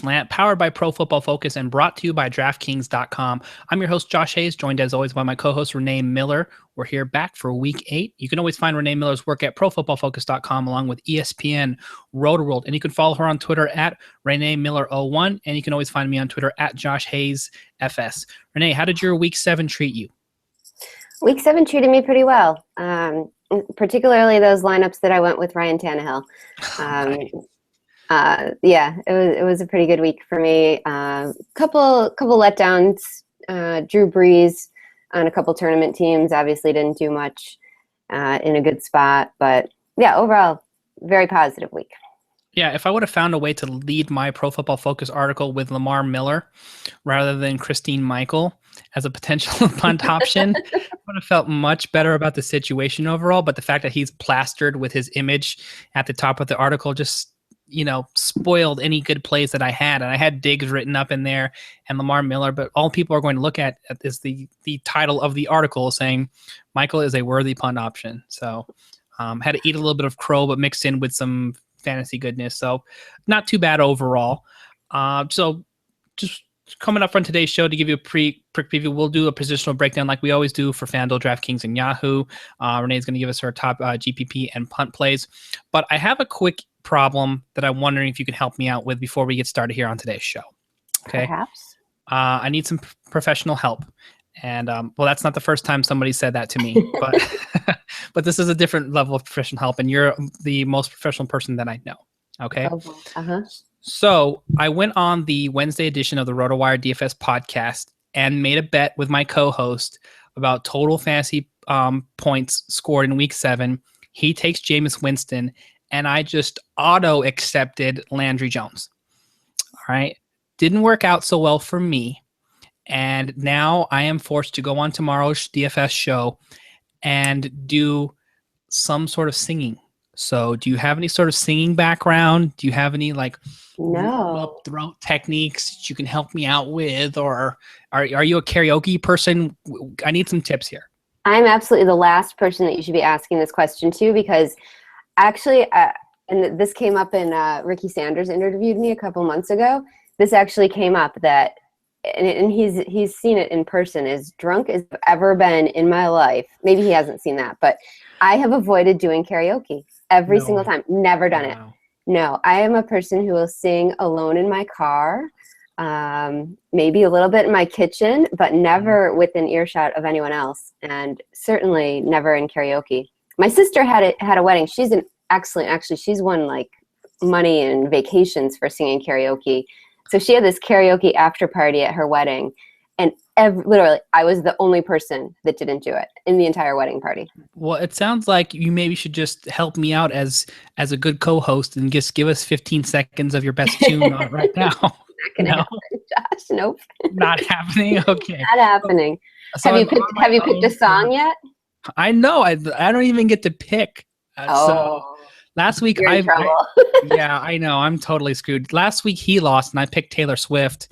Slant, powered by Pro Football Focus and brought to you by DraftKings.com. I'm your host, Josh Hayes, joined as always by my co-host, Renee Miller. We're here back for Week 8. You can always find Renee Miller's work at ProFootballFocus.com along with ESPN, Roto-World, and you can follow her on Twitter at ReneeMiller01, and you can always find me on Twitter at JoshHayesFS. Renee, how did your Week 7 treat you? Week 7 treated me pretty well, particularly those lineups that I went with Ryan Tannehill. It was a pretty good week for me. Couple letdowns. Drew Brees on a couple tournament teams obviously didn't do much in a good spot, but yeah, overall, very positive week. Yeah, if I would have found a way to lead my Pro Football Focus article with Lamar Miller rather than Christine Michael as a potential punt option, I would have felt much better about the situation overall. But the fact that he's plastered with his image at the top of the article just, spoiled any good plays that I had. And I had Diggs written up in there and Lamar Miller, but all people are going to look at is the title of the article saying Michael is a worthy punt option. So had to eat a little bit of crow, but mixed in with some fantasy goodness. So not too bad overall. So just coming up on today's show to give you a quick preview, we'll do a positional breakdown like we always do for FanDuel, DraftKings, and Yahoo. Renee's going to give us her top GPP and punt plays. But I have a quick problem that I'm wondering if you can help me out with before we get started here on today's show. Okay. Perhaps. I need some professional help. And well, that's not the first time somebody said that to me, but but this is a different level of professional help, and you're the most professional person that I know. Okay. So I went on the Wednesday edition of the RotoWire DFS podcast and made a bet with my co-host about total fantasy points scored in Week 7. He takes Jameis Winston, and I just auto-accepted Landry Jones. All right. Didn't work out so well for me. And now I am forced to go on tomorrow's DFS show and do some sort of singing. So do you have any sort of singing background? Do you have any no throat techniques that you can help me out with? Or are you a karaoke person? I need some tips here. I'm absolutely the last person that you should be asking this question to, because actually, and this came up in Ricky Sanders interviewed me a couple months ago. This actually came up that, and he's seen it in person, as drunk as I've ever been in my life. Maybe he hasn't seen that, but I have avoided doing karaoke every single time. Never done it. No, I am a person who will sing alone in my car, maybe a little bit in my kitchen, but never within earshot of anyone else, and certainly never in karaoke. My sister had a wedding. She's an excellent, actually, she's won money and vacations for singing karaoke. So she had this karaoke after party at her wedding, and literally I was the only person that didn't do it in the entire wedding party. Well, it sounds like you maybe should just help me out as a good co-host and just give us 15 seconds of your best tune right now. Not gonna happen, Josh. Nope. Not happening. Okay. Not happening. So have you picked a song yet? I know. I don't even get to pick. So last week You're in trouble. Yeah, I know. I'm totally screwed. Last week he lost and I picked Taylor Swift.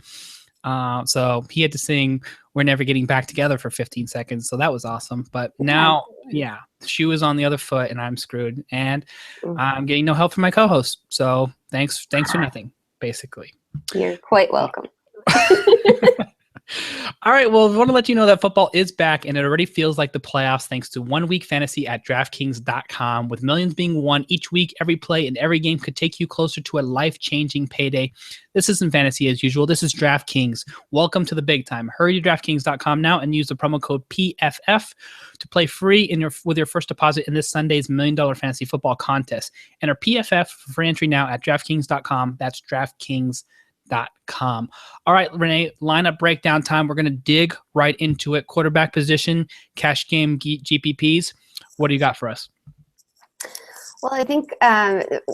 So he had to sing "We're Never Getting Back Together" for 15 seconds. So that was awesome. But now, yeah, the shoe is on the other foot and I'm screwed. And I'm getting no help from my co-host. So thanks for nothing, basically. You're quite welcome. All right, well, I want to let you know that football is back, and it already feels like the playoffs thanks to 1 Week Fantasy at DraftKings.com. With millions being won each week, every play and every game could take you closer to a life-changing payday. This isn't fantasy as usual. This is DraftKings. Welcome to the big time. Hurry to DraftKings.com now and use the promo code PFF to play free with your first deposit in this Sunday's $1 Million Fantasy Football Contest. Enter PFF for free entry now at DraftKings.com. That's DraftKings.com. All right, Renee, lineup breakdown time. We're going to dig right into it. Quarterback position, cash game GPPs. What do you got for us? Well, I think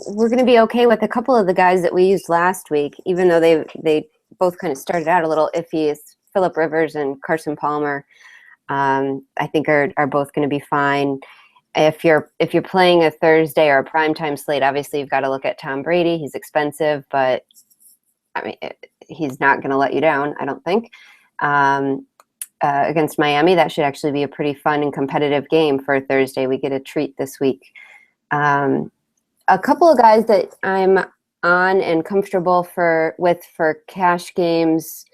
we're going to be okay with a couple of the guys that we used last week, even though they both kind of started out a little iffy. Phillip Rivers and Carson Palmer, I think are both going to be fine. If you're playing a Thursday or a primetime slate, obviously you've got to look at Tom Brady. He's expensive, but I mean, he's not going to let you down, I don't think. Against Miami, that should actually be a pretty fun and competitive game for Thursday. We get a treat this week. A couple of guys that I'm on and comfortable for cash games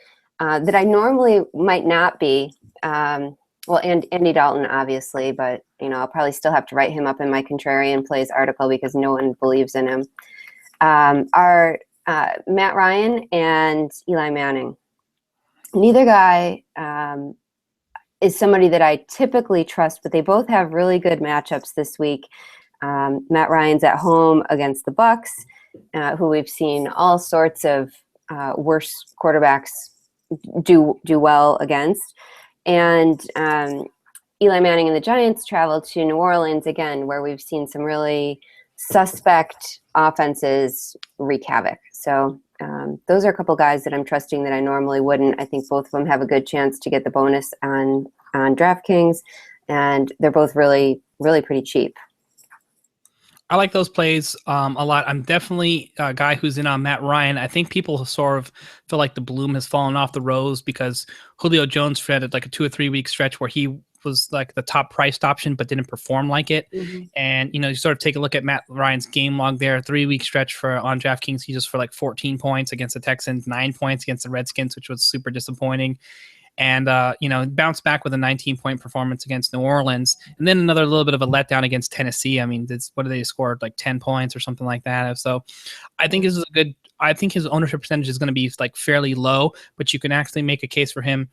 that I normally might not be. Well, and Andy Dalton, obviously, but I'll probably still have to write him up in my contrarian plays article because no one believes in him. Are Matt Ryan and Eli Manning. Neither guy is somebody that I typically trust, but they both have really good matchups this week. Matt Ryan's at home against the Bucs, who we've seen all sorts of worse quarterbacks do well against. And Eli Manning and the Giants travel to New Orleans again, where we've seen some really suspect offenses wreak havoc. So those are a couple guys that I'm trusting that I normally wouldn't. I think both of them have a good chance to get the bonus on DraftKings, and they're both really, really pretty cheap. I like those plays a lot. I'm definitely a guy who's in on Matt Ryan. I think people sort of feel like the bloom has fallen off the rose because Julio Jones had like a 2 or 3 week stretch where he was like the top priced option but didn't perform like it. Mm-hmm. And you sort of take a look at Matt Ryan's game log there, 3 week stretch on DraftKings. He just for like 14 points against the Texans, 9 points against the Redskins, which was super disappointing. And, bounced back with a 19-point performance against New Orleans. And then another little bit of a letdown against Tennessee. I mean, what did they score? Like 10 points or something like that. So I think this is I think his ownership percentage is going to be like fairly low, but you can actually make a case for him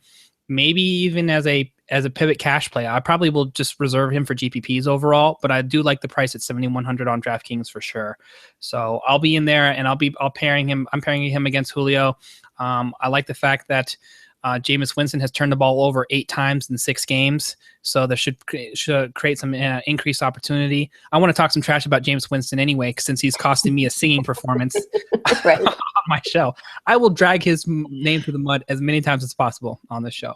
maybe even as a pivot cash play. I probably will just reserve him for GPPs overall, but I do like the price at 7,100 on DraftKings for sure. So I'll be in there and I'm pairing him against Julio. I like the fact that Jameis Winston has turned the ball over 8 times in 6 games, so that should create some increased opportunity. I want to talk some trash about Jameis Winston anyway, since he's costing me a singing performance on my show. I will drag his name through the mud as many times as possible on this show.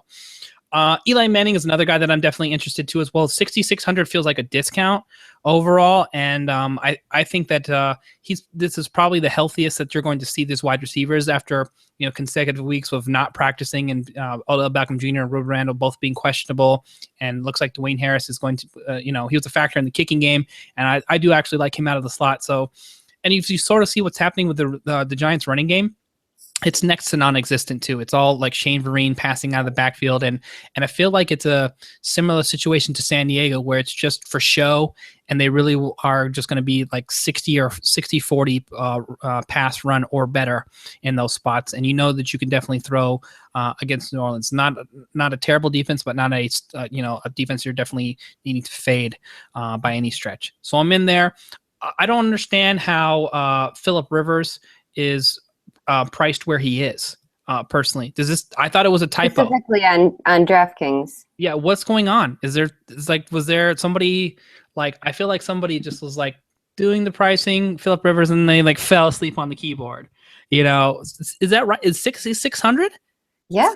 Eli Manning is another guy that I'm definitely interested to as well. 6,600 feels like a discount overall, and I think that this is probably the healthiest that you're going to see this wide receivers after consecutive weeks of not practicing, and Odell Beckham Jr. and Ruben Randle both being questionable, and looks like Dwayne Harris is going to he was a factor in the kicking game, and I do actually like him out of the slot. So, and if you sort of see what's happening with the Giants running game, it's next to non-existent too. It's all like Shane Vereen passing out of the backfield. And I feel like it's a similar situation to San Diego where it's just for show. And they really are just going to be like 60 or 60-40 pass run or better in those spots. And that you can definitely throw against New Orleans. Not a terrible defense, but not a defense you're definitely needing to fade by any stretch. So I'm in there. I don't understand how Phillip Rivers is priced where he is. Personally, I thought it was a typo. Specifically on DraftKings. Yeah, what's going on? Was there somebody I feel like somebody just was doing the pricing, Phillip Rivers, and they fell asleep on the keyboard. Is that right? Is 6,600? Yeah.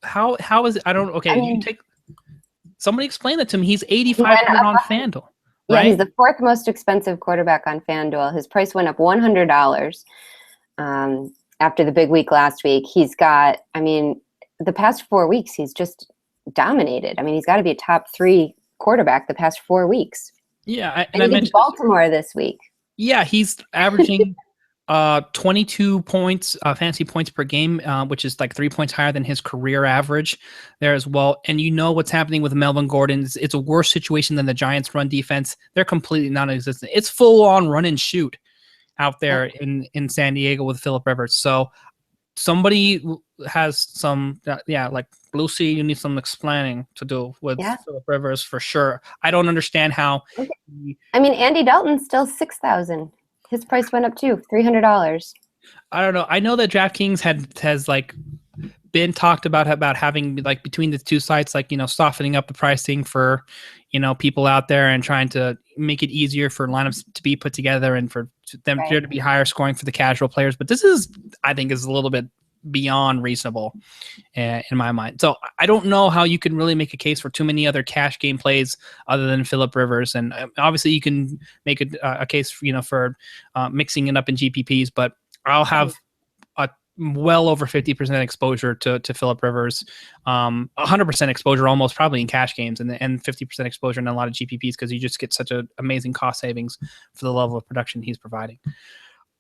How is it? I don't. Okay, somebody explain that to me. He's 8,500 on FanDuel. Yeah, right? He's the 4th most expensive quarterback on FanDuel. His price went up $100. After the big week last week. He's got, the past 4 weeks, he's just dominated. He's got to be a top 3 quarterback the past 4 weeks. Yeah. And I mentioned Baltimore this week. Yeah, he's averaging 22 points, fantasy points per game, which is 3 points higher than his career average there as well. And what's happening with Melvin Gordon. It's a worse situation than the Giants' run defense. They're completely non-existent. It's full on run and shoot out there in San Diego with Phillip Rivers. So somebody has some, Blue Sea, you need some explaining to do with Phillip Rivers for sure. I don't understand how. Okay. Andy Dalton's still 6,000. His price went up too, $300. I don't know. I know that DraftKings has been talked about having between the two sites, softening up the pricing for, people out there and trying to make it easier for lineups to be put together and for them to be higher scoring for the casual players. But this I think is a little bit beyond reasonable in my mind. So I don't know how you can really make a case for too many other cash game plays other than Phillip Rivers. And obviously you can make a case, for mixing it up in GPPs, but I'll have well over 50% exposure to Phillip Rivers, 100% exposure almost probably in cash games, and 50% exposure in a lot of GPPs because you just get such an amazing cost savings for the level of production he's providing.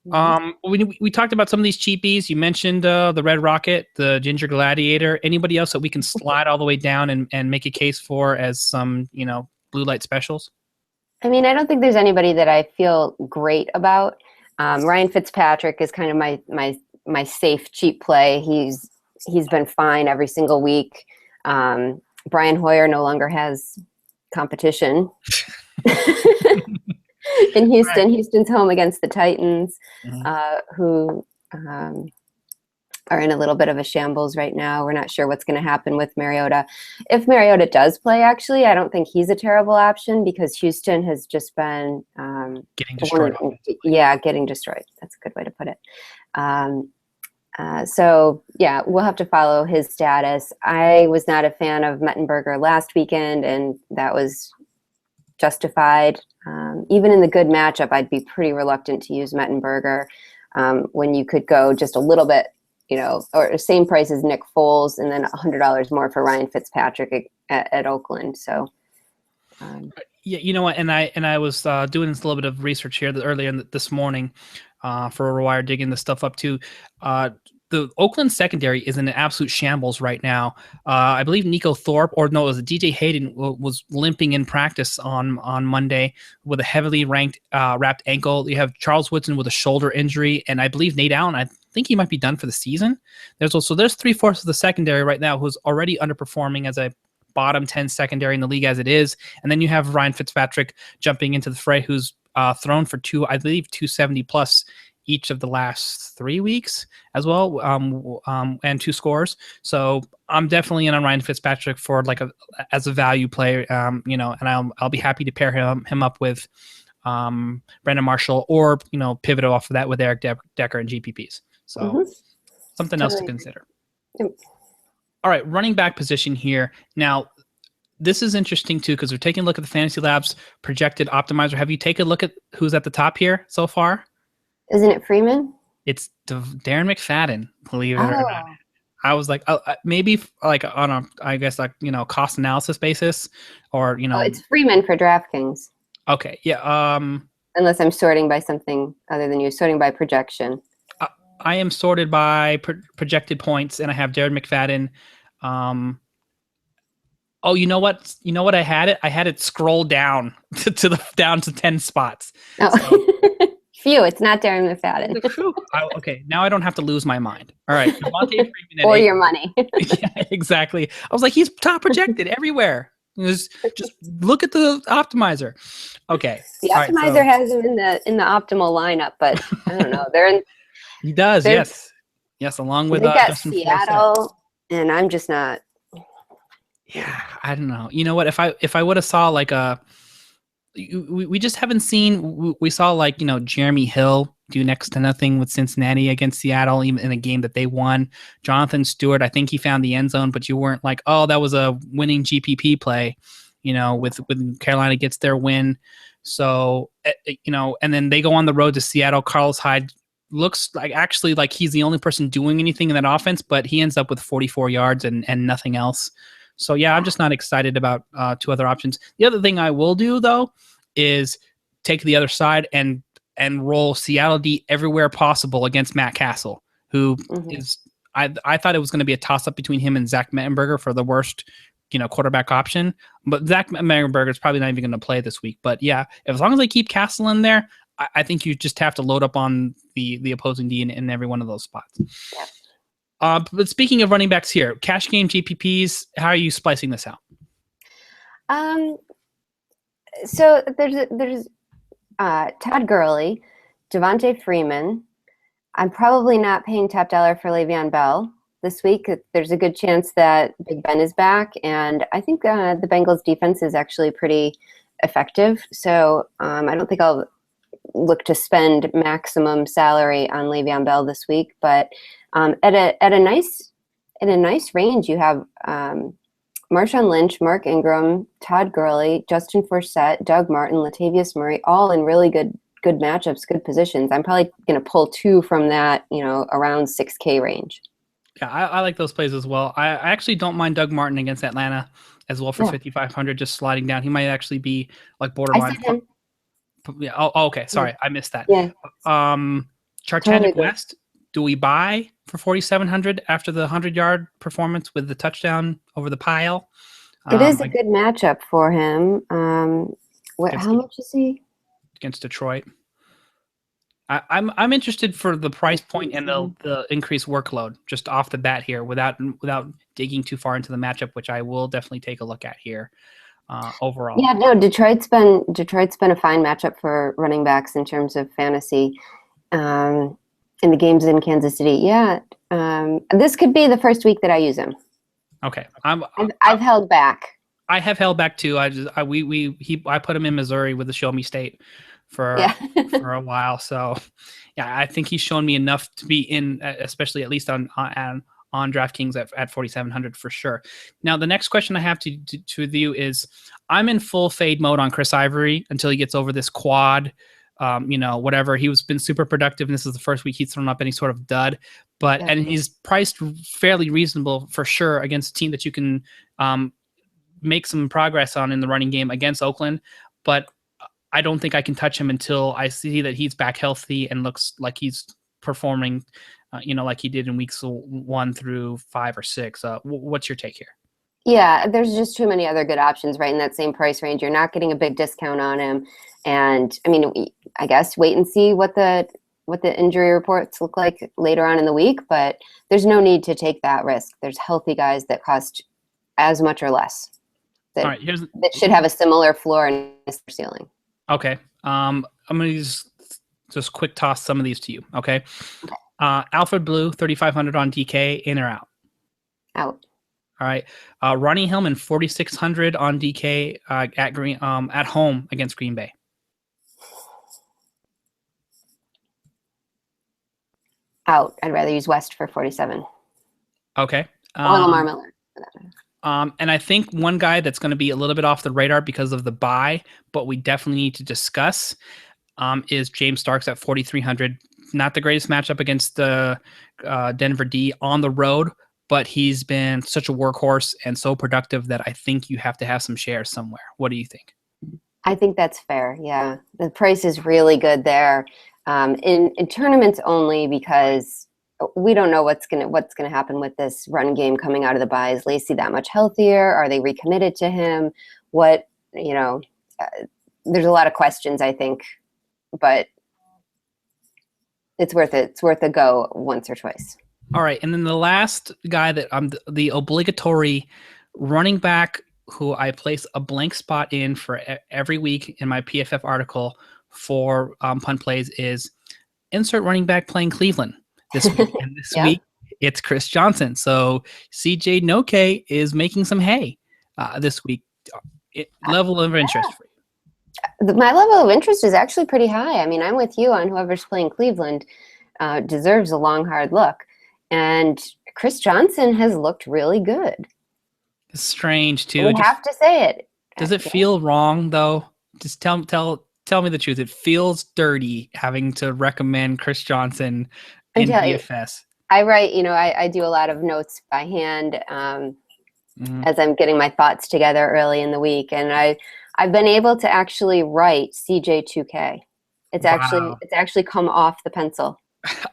We talked about some of these cheapies. You mentioned the Red Rocket, the Ginger Gladiator. Anybody else that we can slide all the way down and make a case for as some, blue light specials? I mean, I don't think there's anybody that I feel great about. Ryan Fitzpatrick is kind of my safe cheap play. He's been fine every single week. Brian Hoyer no longer has competition. In Houston, Houston's home against the Titans, who are in a little bit of a shambles right now. We're not sure what's going to happen with Mariota. If Mariota does play, actually, I don't think he's a terrible option because Houston has just been getting destroyed. Getting destroyed. That's a good way to put it. So, yeah, we'll have to follow his status. I was not a fan of Mettenberger last weekend, and that was justified. Even in the good matchup, I'd be pretty reluctant to use Mettenberger when you could go just a little bit, or same price as Nick Foles and then $100 more for Ryan Fitzpatrick at Oakland. So, yeah, you know what? And I was doing this little bit of research here earlier this morning for a wire, digging the stuff up too. The Oakland secondary is in an absolute shambles right now. I believe Nico Thorpe, it was DJ Hayden, was limping in practice on Monday with a heavily wrapped ankle. You have Charles Woodson with a shoulder injury, and I believe Nate Allen, I think he might be done for the season. There's 3/4 of the secondary right now who's already underperforming as a bottom 10 secondary in the league as it is. And then you have Ryan Fitzpatrick jumping into the fray, who's thrown for 270 plus each of the last 3 weeks as well, and 2 scores. So I'm definitely in on Ryan Fitzpatrick for as a value player, and I'll be happy to pair him up with Brandon Marshall or pivot off of that with Eric Decker and GPPs. So something else to consider. Yep. All right, running back position here now. This is interesting too because we're taking a look at the Fantasy Labs projected optimizer. Have you taken a look at who's at the top here so far? Isn't it Freeman? It's Darren McFadden, believe it or not. I was like, maybe on a, cost analysis basis or, it's Freeman for DraftKings. Okay. Yeah. Unless I'm sorting by something other than you, sorting by projection. I am sorted by projected points and I have Darren McFadden. Oh, you know what? I had it scroll down down to 10 spots. Oh. So. Phew, it's not Darren McFadden. Okay, now I don't have to lose my mind. All right. Freeman or your money. Yeah, exactly. I was like, he's top projected everywhere. Just look at the optimizer. Okay. The optimizer has him in the optimal lineup, but I don't know. They're in. He does, yes. Yes, along with Justin Seattle, and I'm just not. Yeah, I don't know. You know what? If I would have saw we just haven't seen. We saw Jeremy Hill do next to nothing with Cincinnati against Seattle, even in a game that they won. Jonathan Stewart, I think he found the end zone, but you weren't like, oh, that was a winning GPP play. With Carolina gets their win. So and then they go on the road to Seattle. Carlos Hyde looks like he's the only person doing anything in that offense, but he ends up with 44 yards and nothing else. So, yeah, I'm just not excited about 2 other options. The other thing I will do, though, is take the other side and roll Seattle D everywhere possible against Matt Castle, who is I thought it was going to be a toss-up between him and Zach Mettenberger for the worst quarterback option. But Zach Mettenberger is probably not even going to play this week. But, yeah, as long as they keep Castle in there, I think you just have to load up on the opposing D in every one of those spots. Yeah. But speaking of running backs here, cash game GPPs, how are you splicing this out? So there's Todd Gurley, Devontae Freeman. I'm probably not paying top dollar for Le'Veon Bell this week. There's a good chance that Big Ben is back, and I think the Bengals defense is actually pretty effective. So I don't think I'll look to spend maximum salary on Le'Veon Bell this week, but at a nice range, you have Marshawn Lynch, Mark Ingram, Todd Gurley, Justin Forsett, Doug Martin, Latavius Murray, all in really good matchups, good positions. I'm probably going to pull 2 from that, around 6K range. Yeah, I like those plays as well. I actually don't mind Doug Martin against Atlanta as well for 5,500, just sliding down. He might actually be borderline. I said him. Yeah. Oh, okay. Sorry, I missed that. Yeah. Totally Chartanic agree. West, do we buy for 4,700 after the 100-yard performance with the touchdown over the pile? It is a good matchup for him. How much is he? Against Detroit. I'm interested for the price point and the increased workload just off the bat here without digging too far into the matchup, which I will definitely take a look at here overall. Yeah, no, Detroit's been a fine matchup for running backs in terms of fantasy. In the games in Kansas City, yeah. This could be the first week that I use him. Okay, I've held back. I have held back too. I put him in Missouri with the Show Me State for a while. So yeah, I think he's shown me enough to be in, especially at least on DraftKings at 4,700 for sure. Now the next question I have to you is, I'm in full fade mode on Chris Ivory until he gets over this quad. Whatever, he was been super productive, and this is the first week he's thrown up any sort of dud. But and he's priced fairly reasonable for sure against a team that you can make some progress on in the running game against Oakland. But I don't think I can touch him until I see that he's back healthy and looks like he's performing, like he did in weeks 1 through 5 or 6. What's your take here? Yeah, there's just too many other good options right in that same price range. You're not getting a big discount on him. And I mean, I guess wait and see what the injury reports look like later on in the week, but there's no need to take that risk. There's healthy guys that cost as much or less that should have a similar floor and a ceiling. Okay. I'm going to just quick toss some of these to you. Okay. Alfred Blue, 3,500 on DK, in or out? Out. All right. Ronnie Hillman, 4,600 on DK at home against Green Bay. Out. I'd rather use West for 47. Okay. Or Lamar Miller. And I think one guy that's going to be a little bit off the radar because of the bye, but we definitely need to discuss, is James Starks at 4,300. Not the greatest matchup against the Denver D on the road, but he's been such a workhorse and so productive that I think you have to have some shares somewhere. What do you think? I think that's fair. Yeah, the price is really good there. In tournaments only, because we don't know what's gonna happen with this run game coming out of the bye. Is Lacy that much healthier? Are they recommitted to him? There's a lot of questions, I think, but it's worth it. It's worth a go once or twice. All right, and then the last guy that I'm the obligatory running back who I place a blank spot in for every week in my PFF article for punt plays is insert running back playing Cleveland this week. And this week it's Chris Johnson. So CJ Noke is making some hay this week. Level of interest for you? My level of interest is actually pretty high. I mean, I'm with you on whoever's playing Cleveland deserves a long, hard look. And Chris Johnson has looked really good. It's strange too. We have to say it. Does it feel wrong though? Just tell me the truth. It feels dirty having to recommend Chris Johnson in DFS. I write, I do a lot of notes by hand as I'm getting my thoughts together early in the week, and I've been able to actually write CJ2K. It's actually come off the pencil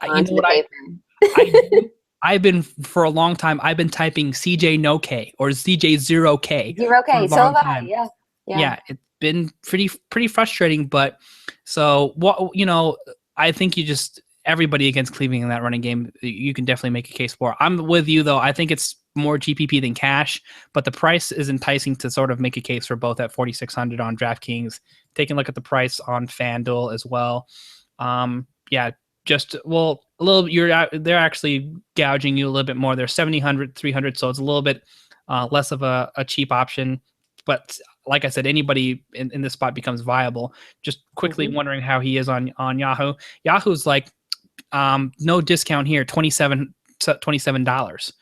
onto the paper. I've been for a long time. I've been typing CJ no K or CJ 0K. 0K. So have I. Yeah. Yeah. It's been pretty frustrating. But so what? I think everybody against Cleveland in that running game, you can definitely make a case for. I'm with you though. I think it's more GPP than cash, but the price is enticing to sort of make a case for both at 4,600 on DraftKings. Taking a look at the price on FanDuel as well. A little. They're actually gouging you a little bit more. They're 7,000, 300, so it's a little bit less of a cheap option. But like I said, anybody in this spot becomes viable. Just quickly wondering how he is on Yahoo. Yahoo's like no discount here, $27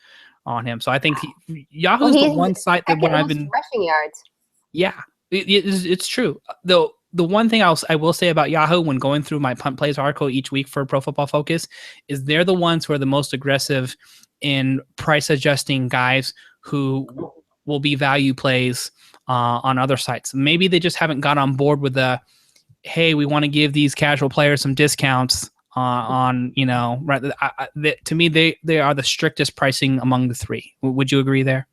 on him. So I think Yahoo's the one site that when I've been rushing yards. Yeah, it's true. Though the one thing I will say about Yahoo when going through my punt plays article each week for Pro Football Focus is they're the ones who are the most aggressive in price adjusting guys who will be value plays on other sites. Maybe they just haven't got on board with the, hey, we want to give these casual players some discounts on right. To me, they are the strictest pricing among the three. Would you agree there?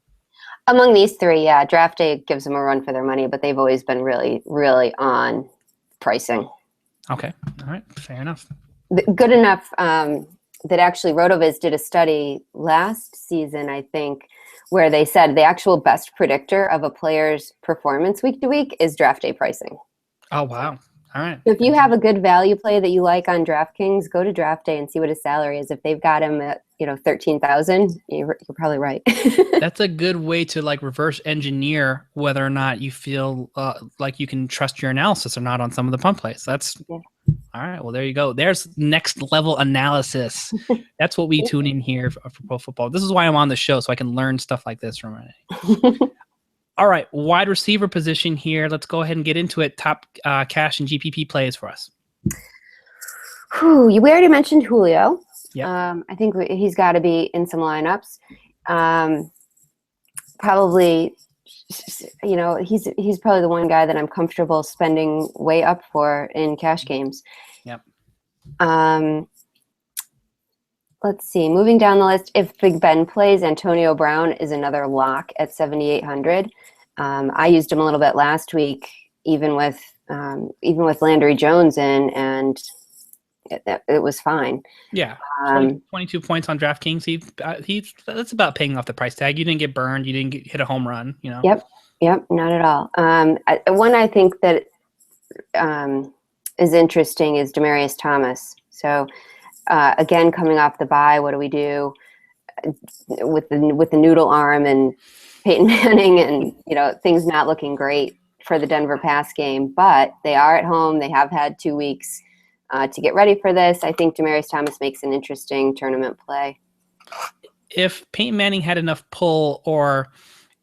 Among these three, yeah, draft day gives them a run for their money, but they've always been really, really on pricing. Okay, all right, fair enough. Good enough that actually RotoViz did a study last season, I think, where they said the actual best predictor of a player's performance week to week is draft day pricing. Oh, wow. All right. So if you have a good value play that you like on DraftKings, go to draft day and see what his salary is. If they've got him at 13,000, you're probably right. That's a good way to like reverse engineer whether or not you feel like you can trust your analysis or not on some of the pump plays. That's all right. Well, there you go. There's next level analysis. That's what we tune in here for pro football. This is why I'm on the show, so I can learn stuff like this from it. All right, wide receiver position here. Let's go ahead and get into it. Top cash and GPP plays for us. We already mentioned Julio. Yeah. I think he's got to be in some lineups. Probably, he's probably the one guy that I'm comfortable spending way up for in cash games. Yep. Let's see. Moving down the list, if Big Ben plays, Antonio Brown is another lock at 7,800. I used him a little bit last week, even with Landry Jones in, and it was fine. Yeah, 22 points on DraftKings. That's about paying off the price tag. You didn't get burned. You didn't hit a home run. Yep, not at all. One I think that is interesting is Demaryius Thomas. So again, coming off the bye, what do we do with the noodle arm and Peyton Manning and things not looking great for the Denver pass game, but they are at home. They have had 2 weeks to get ready for this. I think Demaryius Thomas makes an interesting tournament play. If Peyton Manning had enough pull, or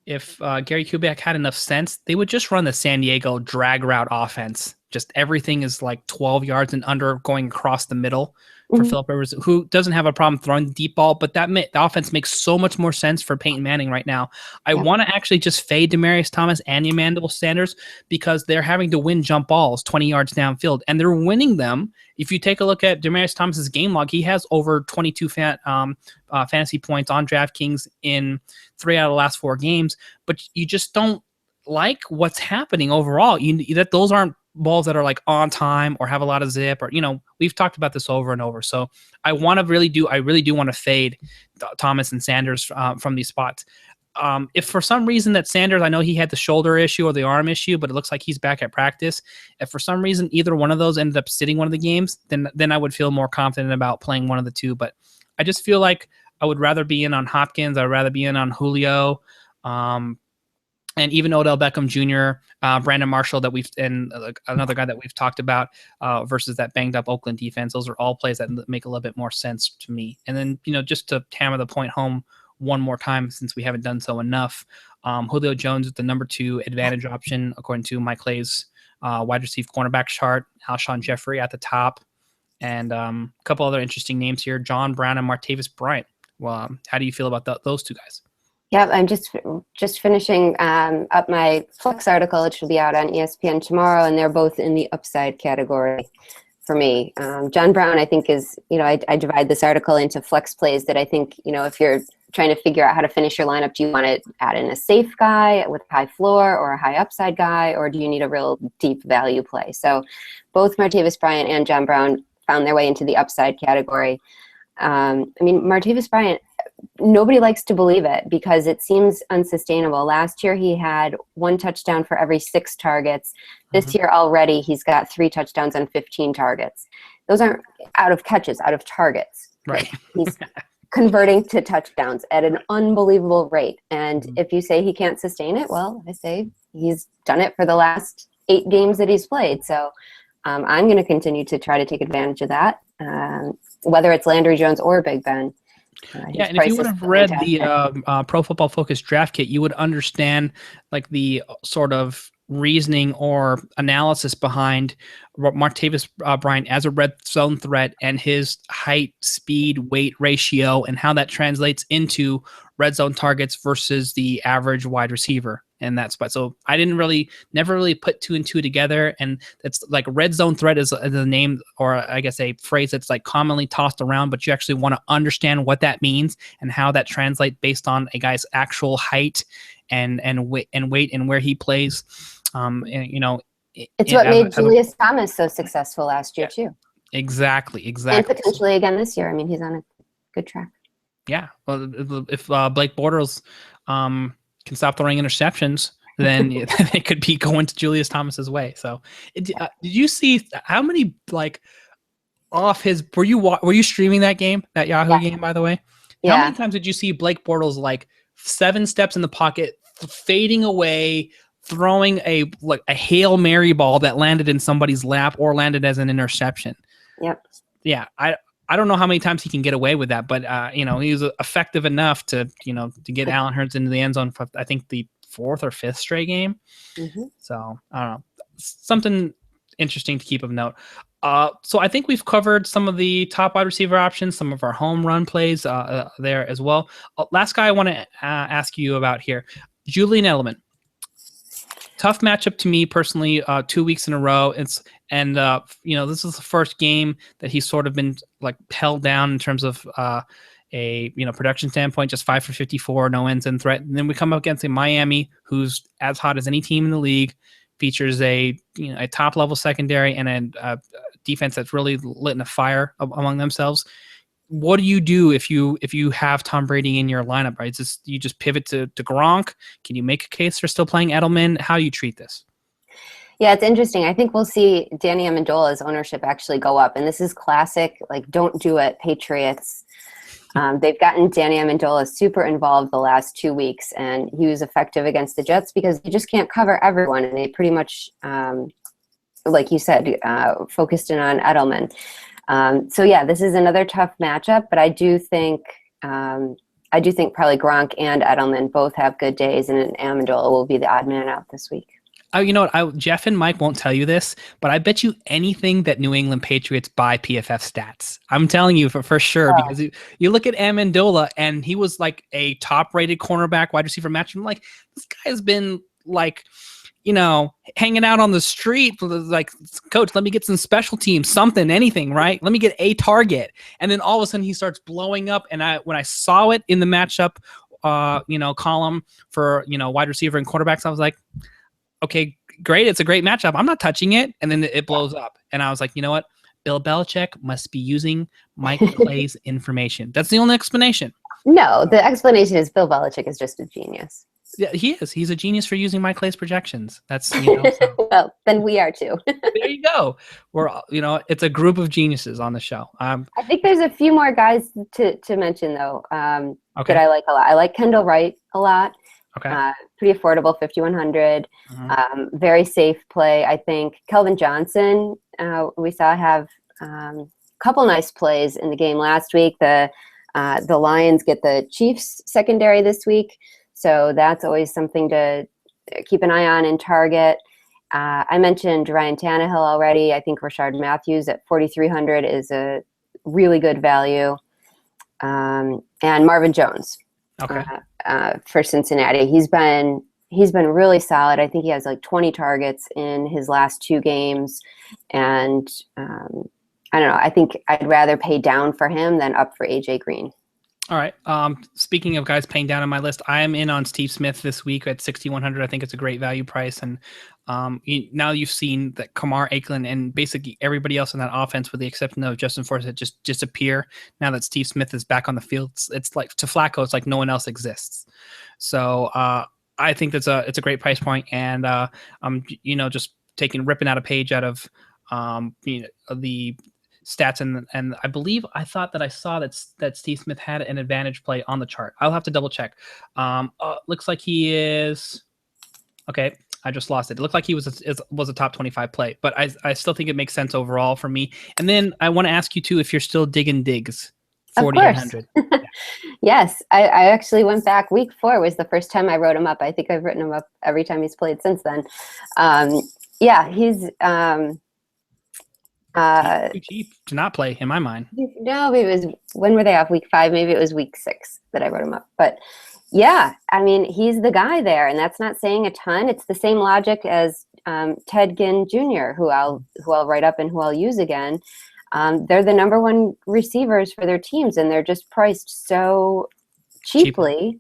if Gary Kubiak had enough sense, they would just run the San Diego drag route offense. Just everything is like 12 yards and under, going across the middle for Philip Rivers, who doesn't have a problem throwing the deep ball, but the offense makes so much more sense for Peyton Manning right now. I want to actually just fade Demaryius Thomas and Emmanuel Sanders because they're having to win jump balls 20 yards downfield, and they're winning them. If you take a look at Demaryius Thomas's game log, he has over 22 fantasy points on DraftKings in 3 out of the last 4 games, but you just don't like what's happening overall. That those aren't balls that are like on time or have a lot of zip, or we've talked about this over and over. So I really do want to fade Thomas and Sanders from these spots. If for some reason that Sanders, I know he had the shoulder issue or the arm issue, but it looks like he's back at practice. If for some reason either one of those ended up sitting one of the games, then I would feel more confident about playing one of the two. But I just feel like I would rather be in on Hopkins. I'd rather be in on Julio. And even Odell Beckham Jr., Brandon Marshall, and another guy that we've talked about versus that banged up Oakland defense. Those are all plays that make a little bit more sense to me. And then, just to hammer the point home one more time, since we haven't done so enough, Julio Jones is the number 2 advantage option, according to Mike Clay's wide receiver cornerback chart. Alshon Jeffrey at the top. And a couple other interesting names here, John Brown and Martavis Bryant. Well, how do you feel about those two guys? Yeah, I'm just finishing up my Flex article. It should be out on ESPN tomorrow, and they're both in the upside category for me. John Brown, I think, is, I divide this article into flex plays that I think, if you're trying to figure out how to finish your lineup, do you want to add in a safe guy with high floor or a high upside guy, or do you need a real deep value play? So both Martavis Bryant and John Brown found their way into the upside category. Martavis Bryant, nobody likes to believe it because it seems unsustainable. Last year he had 1 touchdown for every 6 targets. This year already he's got 3 touchdowns on 15 targets. Those aren't out of catches, out of targets. Right. He's converting to touchdowns at an unbelievable rate. And if you say he can't sustain it, well, I say he's done it for the last 8 games that he's played. So I'm going to continue to try to take advantage of that, whether it's Landry Jones or Big Ben. And if you would have read the Pro Football Focus draft kit, you would understand like the sort of reasoning or analysis behind Martavis Bryant as a red zone threat and his height, speed, weight ratio, and how that translates into red zone targets versus the average wide receiver. in that spot. So I never really put two and two together. And it's like red zone threat is the name, or I guess a phrase that's like commonly tossed around, but you actually want to understand what that means and how that translates based on a guy's actual height and weight and where he plays. It's what made Julius Thomas so successful last year too. Exactly. And potentially again this year. I mean, he's on a good track. Yeah. Well, if Blake Bortles can stop throwing interceptions, then it could be going to Julius Thomas's way. So, did you see how many like off his? Were you streaming that game, that Yahoo game, by the way? How many times did you see Blake Bortles like 7 steps in the pocket, fading away, throwing a Hail Mary ball that landed in somebody's lap or landed as an interception? Yep. Yeah, I don't know how many times he can get away with that, but he was effective enough to get Allen Hurts into the end zone for I think the 4th or 5th straight game. Mm-hmm. So I don't know, something interesting to keep of note. So I think we've covered some of the top wide receiver options, some of our home run plays there as well. Last guy I want to ask you about here, Julian Edelman. Tough matchup to me personally, 2 weeks in a row. This is the first game that he's sort of been like held down in terms of a production standpoint, just 5 for 54, no ends in threat. And then we come up against a Miami who's as hot as any team in the league, features a top level secondary and a defense that's really lit in a fire among themselves. What do you do if you have Tom Brady in your lineup, right? You just pivot to Gronk? Can you make a case for still playing Edelman? How do you treat this? Yeah, it's interesting. I think we'll see Danny Amendola's ownership actually go up. And this is classic, like, don't do it, Patriots. They've gotten Danny Amendola super involved the last 2 weeks, and he was effective against the Jets because you just can't cover everyone. And they pretty much, like you said, focused in on Edelman. So yeah, this is another tough matchup, but I do think probably Gronk and Edelman both have good days, and Amendola will be the odd man out this week. Oh, you know what? Jeff and Mike won't tell you this, but I bet you anything that New England Patriots buy PFF stats. I'm telling you for sure, because you look at Amendola, and he was like a top-rated cornerback, wide receiver match. I'm like, this guy has been like, hanging out on the street, like, coach, let me get some special teams, something, anything, right? Let me get a target. And then all of a sudden he starts blowing up. And when I saw it in the matchup, column for, wide receiver and quarterbacks, I was like, okay, great. It's a great matchup. I'm not touching it. And then it blows up. And I was like, you know what? Bill Belichick must be using Mike Clay's information. That's the only explanation. No, the explanation is Bill Belichick is just a genius. Yeah, he is. He's a genius for using Mike Clay's projections. That's well, then we are too. There you go. We're it's a group of geniuses on the show. I think there's a few more guys to mention though. Okay. That I like a lot. I like Kendall Wright a lot. Okay. Pretty affordable, 5,100. Mm-hmm. Very safe play, I think. Kelvin Johnson, we saw have a couple nice plays in the game last week. The Lions get the Chiefs secondary this week. So that's always something to keep an eye on and target. I mentioned Ryan Tannehill already. I think Rashard Matthews at 4,300 is a really good value. And Marvin Jones for Cincinnati. He's been really solid. I think he has like 20 targets in his last 2 games. And I don't know. I think I'd rather pay down for him than up for AJ Green. All right. Speaking of guys paying down on my list, I am in on Steve Smith this week at 6,100. I think it's a great value price. And now you've seen that Kamar Aiken and basically everybody else in that offense, with the exception of Justin Forsett, just disappear. Now that Steve Smith is back on the field, it's like to Flacco, it's like no one else exists. So I think it's a great price point. And I'm just ripping out a page out of the stats, and I thought that I saw that Steve Smith had an advantage play on the chart. I'll have to double check. Looks like he is okay. I just lost it. It looked like he was a top 25 play, but I still think it makes sense overall for me. And then I want to ask you too if you're still digging Diggs 4,800. Yes, I actually went back. Week 4 was the first time I wrote him up. I think I've written him up every time he's played since then. Yeah, he's. Too cheap to not play, in my mind. No, it was, when were they off? Week 5? Maybe it was week 6 that I wrote him up. But yeah, I mean, he's the guy there, and that's not saying a ton. It's the same logic as Ted Ginn Jr., who I'll write up and who I'll use again. They're the number 1 receivers for their teams, and they're just priced so cheaply.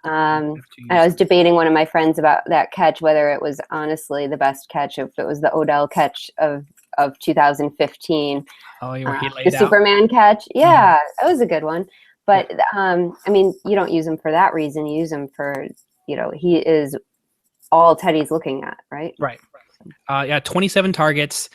I was debating one of my friends about that catch, whether it was honestly the best catch, if it was the Odell catch of 2015. Oh, where he laid the out. Superman catch. Yeah, that was a good one. But I mean, you don't use him for that reason. You use him for, he is all Teddy's looking at, right? Right. 27 targets,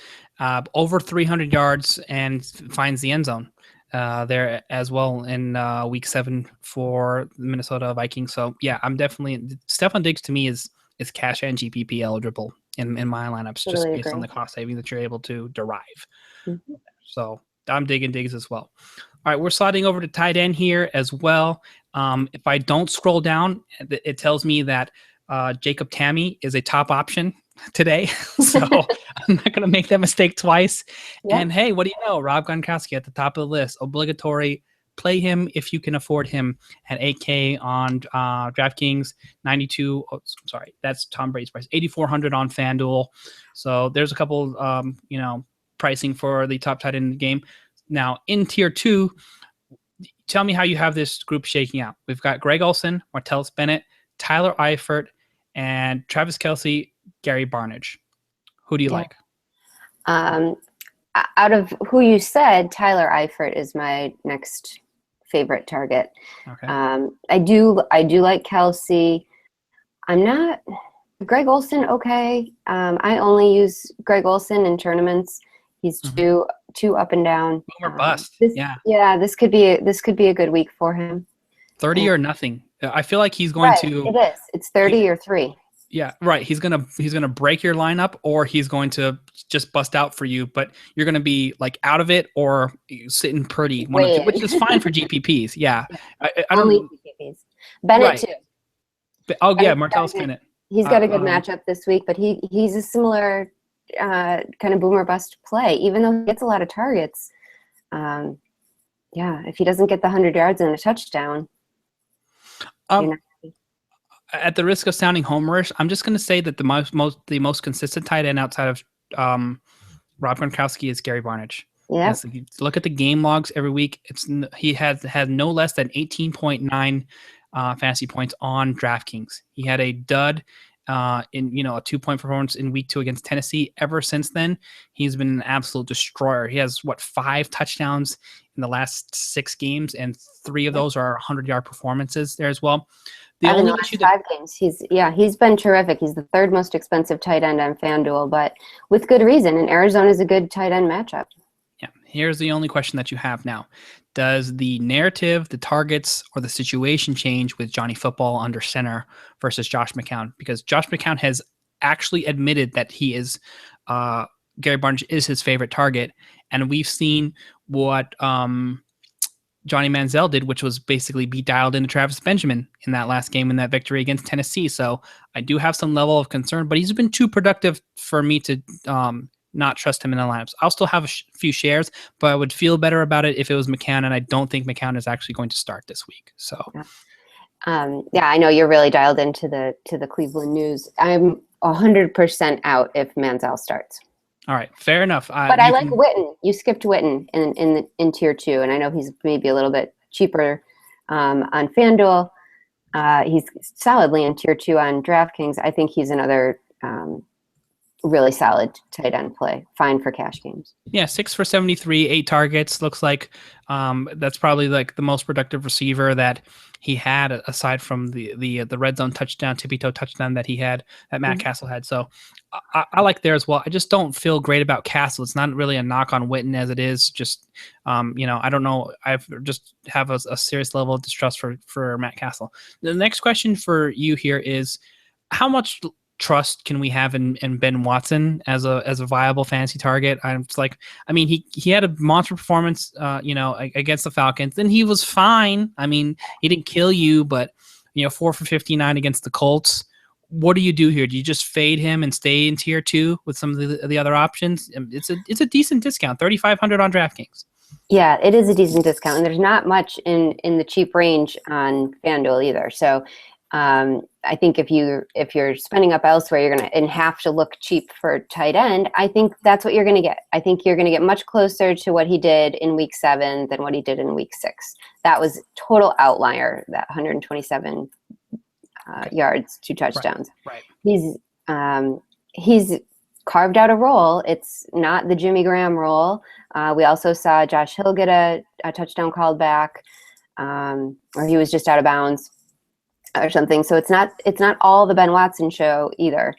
over 300 yards, and finds the end zone there as well in week 7 for the Minnesota Vikings. So yeah, I'm definitely, Stephon Diggs to me is cash and GPP eligible in my lineups, just based on the cost saving that you're able to derive. Mm-hmm. So I'm digging Diggs as well. All right, we're sliding over to tight end here as well. If I don't scroll down, it tells me that Jacob Tamme is a top option today. So I'm not going to make that mistake twice. Yep. And hey, what do you know? Rob Gronkowski at the top of the list. Obligatory. Play him if you can afford him at 8K on DraftKings, 92. Oh, sorry, that's Tom Brady's price. 8,400 on FanDuel. So there's a couple, pricing for the top tight end in the game. Now in tier 2, tell me how you have this group shaking out. We've got Greg Olsen, Martellus Bennett, Tyler Eifert, and Travis Kelce, Gary Barnidge. Who do you like? Out of who you said, Tyler Eifert is my next favorite target. Okay. I do like Kelce. I'm not Greg Olsen. Okay. I only use Greg Olsen in tournaments. He's too up and down. Boom or bust. This could be a good week for him. 30 or nothing. I feel like he's going to. It is. It's 30 or 3. Yeah, right. He's gonna break your lineup, or he's going to just bust out for you. But you're gonna be like out of it or sitting pretty, which is fine for GPPs. Yeah, I don't. Only GPPs. Bennett too. Martellus Bennett. He's got a good matchup this week, but he's a similar kind of boomer bust play. Even though he gets a lot of targets, if he doesn't get the 100 yards and a touchdown, at the risk of sounding homerish, I'm just going to say that the most consistent tight end outside of Rob Gronkowski is Gary Barnidge. Yeah. Yes, if you look at the game logs every week, he has had no less than 18.9 fantasy points on DraftKings. He had a dud in a 2-point performance in week 2 against Tennessee. Ever since then, he's been an absolute destroyer. He has 5 touchdowns in the last 6 games, and 3 of those are 100-yard performances there as well. The only issue 5 games. He's been terrific. He's the 3rd most expensive tight end on FanDuel, but with good reason. And Arizona is a good tight end matchup. Yeah. Here's the only question that you have now. Does the narrative, the targets, or the situation change with Johnny Football under center versus Josh McCown? Because Josh McCown has actually admitted that he is Gary Barnidge is his favorite target, and we've seen what Johnny Manziel did, which was basically be dialed into Travis Benjamin in that last game in that victory against Tennessee. So I do have some level of concern, but he's been too productive for me to not trust him in the lineups. I'll still have a few shares, but I would feel better about it if it was McCown, and I don't think McCown is actually going to start this week. So, I know you're really dialed into the Cleveland news. I'm 100% out if Manziel starts. All right, fair enough. But I like Witten. You skipped Witten in tier 2, and I know he's maybe a little bit cheaper on FanDuel. He's solidly in tier 2 on DraftKings. I think he's another really solid tight end play. Fine for cash games. Yeah, 6 for 73, 8 targets. Looks like that's probably like the most productive receiver that he had, aside from the red zone touchdown, tippy toe touchdown that Matt Castle had. So I like there as well. I just don't feel great about Castle. It's not really a knock on Witten as it is. Just I don't know. I've just have a serious level of distrust for Matt Castle. The next question for you here is, how much trust can we have in Ben Watson as a viable fantasy target? He had a monster performance, against the Falcons. Then he was fine. I mean, he didn't kill you, but 4 for 59 against the Colts. what do you do here? Do you just fade him and stay in tier 2 with some of the other options? It's a decent discount, 3,500 on DraftKings. Yeah, it is a decent discount, and there's not much in the cheap range on FanDuel either. So I think if you're spending up elsewhere, you're gonna and have to look cheap for tight end. I think that's what you're gonna get. I think you're gonna get much closer to what he did in week 7 than what he did in week 6. That was total outlier. That 127 yards, 2 touchdowns. Right. He's carved out a role. It's not the Jimmy Graham role. We also saw Josh Hill get a touchdown called back, or he was just out of bounds or something. So it's not all the Ben Watson show either.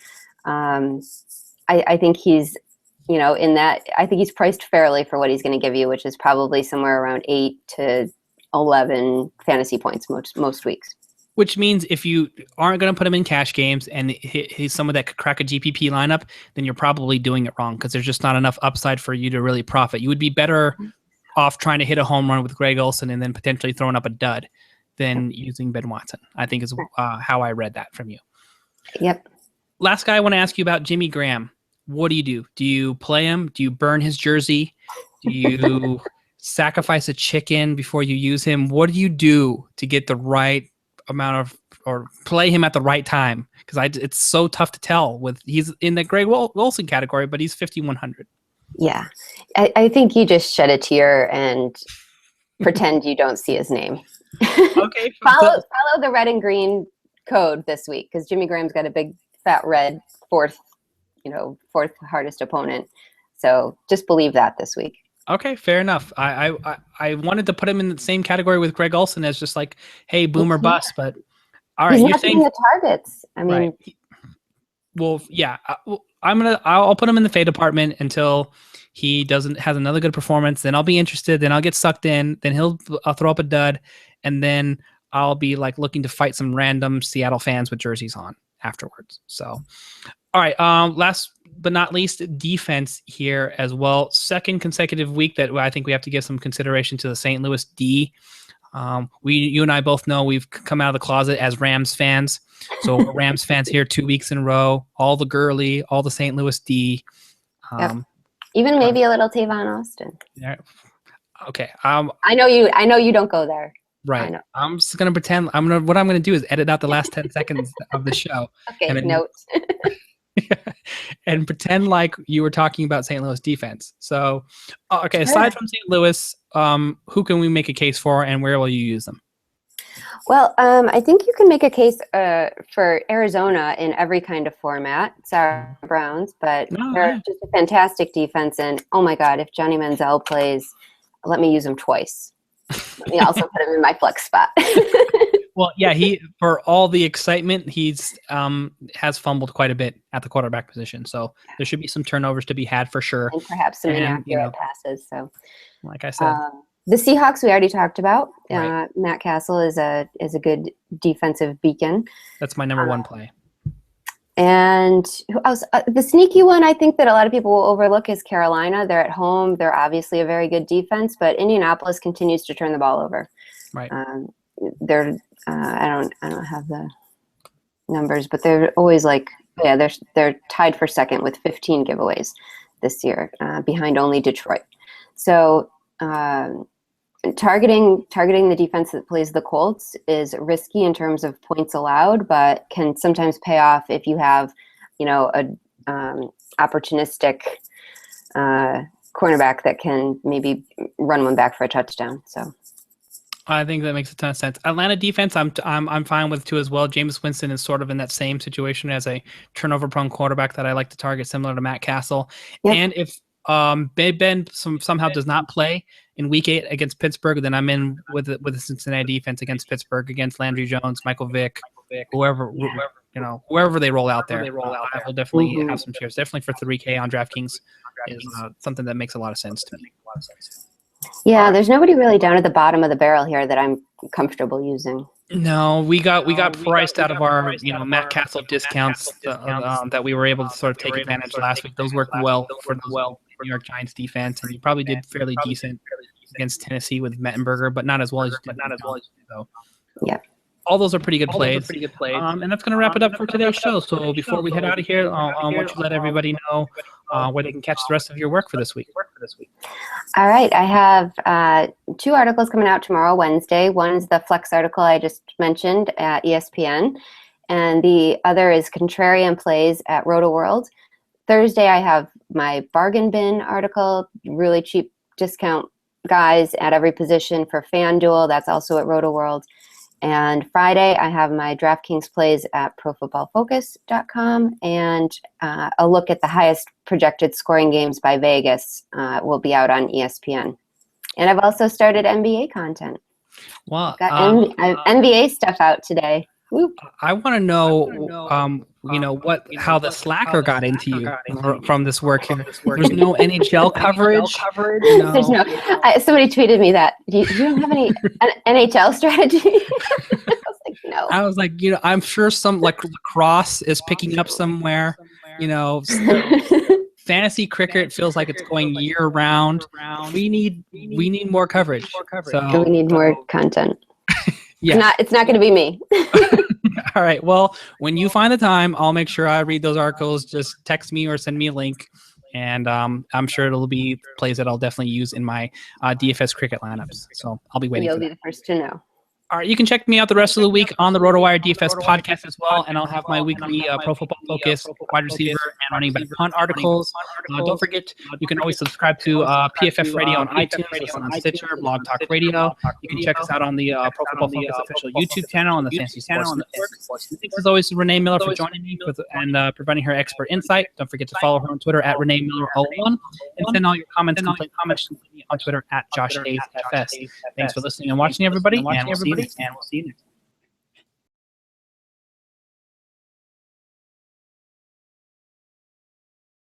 I think he's, in that, I think he's priced fairly for what he's going to give you, which is probably somewhere around 8 to 11 fantasy points most weeks. Which means if you aren't going to put him in cash games and he's someone that could crack a GPP lineup, then you're probably doing it wrong because there's just not enough upside for you to really profit. You would be better off trying to hit a home run with Greg Olsen and then potentially throwing up a dud than using Ben Watson, I think is how I read that from you. Yep. Last guy I want to ask you about, Jimmy Graham. What do you do? Do you play him? Do you burn his jersey? Do you sacrifice a chicken before you use him? What do you do to get the right amount of, or play him at the right time? Because it's so tough to tell. He's in the Greg Olsen category, but he's 5,100. Yeah, I think you just shed a tear and pretend you don't see his name. Okay. follow the red and green code this week because Jimmy Graham's got a big fat red fourth hardest opponent. So just believe that this week. Okay, fair enough. I wanted to put him in the same category with Greg Olsen as just like, hey, boom or bust. But all right, you're saying the targets. I mean, right. Well, yeah, I'll put him in the fade department until he has another good performance. Then I'll be interested. Then I'll get sucked in. Then I'll throw up a dud, and then I'll be like looking to fight some random Seattle fans with jerseys on afterwards. So, all right, last but not least, defense here as well. Second consecutive week that I think we have to give some consideration to the St. Louis D. You and I both know we've come out of the closet as Rams fans. So we're Rams fans here 2 weeks in a row. All the Gurley, all the St. Louis D. Yep. Even maybe a little Tavon Austin. Yeah. Okay. I know you don't go there. Right. I'm just gonna pretend. What I'm gonna do is edit out the last 10 seconds of the show. Okay. Notes. And pretend like you were talking about St. Louis defense. So, okay, aside from St. Louis, who can we make a case for, and where will you use them? Well, I think you can make a case for Arizona in every kind of format. Sorry, Browns, but they're just a fantastic defense. And oh my God, if Johnny Manziel plays, let me use him twice. Let me also put him in my flex spot. Well, yeah, for all the excitement, he's has fumbled quite a bit at the quarterback position. So there should be some turnovers to be had for sure. And perhaps some inaccurate passes. So, like I said. The Seahawks we already talked about. Right. Matt Castle is a good defensive beacon. That's my number one play. And who else? The sneaky one I think that a lot of people will overlook is Carolina. They're at home. They're obviously a very good defense, but Indianapolis continues to turn the ball over. Right. They're I don't have the numbers, but they're always they're tied for second with 15 giveaways this year, behind only Detroit. So targeting the defense that plays the Colts is risky in terms of points allowed, but can sometimes pay off if you have, a opportunistic cornerback that can maybe run one back for a touchdown. So I think that makes a ton of sense. Atlanta defense, I'm fine with too as well. Jameis Winston is sort of in that same situation as a turnover-prone quarterback that I like to target, similar to Matt Castle. Yep. And if Big Ben somehow does not play in Week 8 against Pittsburgh, then I'm in with the Cincinnati defense against Pittsburgh, against Landry Jones, Michael Vick, whoever they roll out there. I will definitely have some shares. Definitely for 3K on DraftKings is something that makes a lot of sense to me. Yeah, there's nobody really down at the bottom of the barrel here that I'm comfortable using. No, we got priced out of our Matt Castle discounts that we were able to sort of take advantage last week. Those worked well for the New York Giants defense, and you probably did fairly decent against Tennessee with Mettenberger, but not as well as you did. So. Yeah. all those are pretty good plays. And that's going to wrap it up for today's show. So before we head out of here, I want you to let everybody know where they can catch the rest of your work for this week. All right. I have 2 articles coming out tomorrow, Wednesday. One is the Flex article I just mentioned at ESPN, and the other is Contrarian Plays at RotoWorld. Thursday, I have my Bargain Bin article, really cheap discount guys at every position for FanDuel. That's also at RotoWorld. And Friday, I have my DraftKings plays at ProFootballFocus.com, and a look at the highest projected scoring games by Vegas will be out on ESPN. And I've also started NBA content. Well, got NBA stuff out today. Woo. I want to know, how the slacker got into you from this work here. There's no NHL coverage. There's no. Somebody tweeted me that. You don't have any NHL strategy? I was like, no. I was like, I'm sure some lacrosse is picking up somewhere. Fantasy cricket feels like it's going year round. We need more coverage. So we need more content. Yeah. It's not going to be me. All right. Well, when you find the time, I'll make sure I read those articles. Just text me or send me a link. And I'm sure it'll be plays that I'll definitely use in my DFS cricket lineups. So I'll be waiting. You'll be the first to know. All right, you can check me out the rest of the week on the RotoWire DFS podcast as well, and I'll have my weekly Pro Football Focus, wide receiver, and running back punt articles. Don't forget, you can always subscribe to PFF Radio on iTunes, listen on Stitcher, Blog Talk Radio. You can check us out on the Pro Football Focus official YouTube channel and the Fantasy Sports Network. Thanks as always to Renee Miller for joining me and providing her expert insight. Don't forget to follow her on Twitter at Renee Miller01, and send all your comments on Twitter at Josh Hayes FS. Thanks for listening and watching, everybody, and we'll see you next time.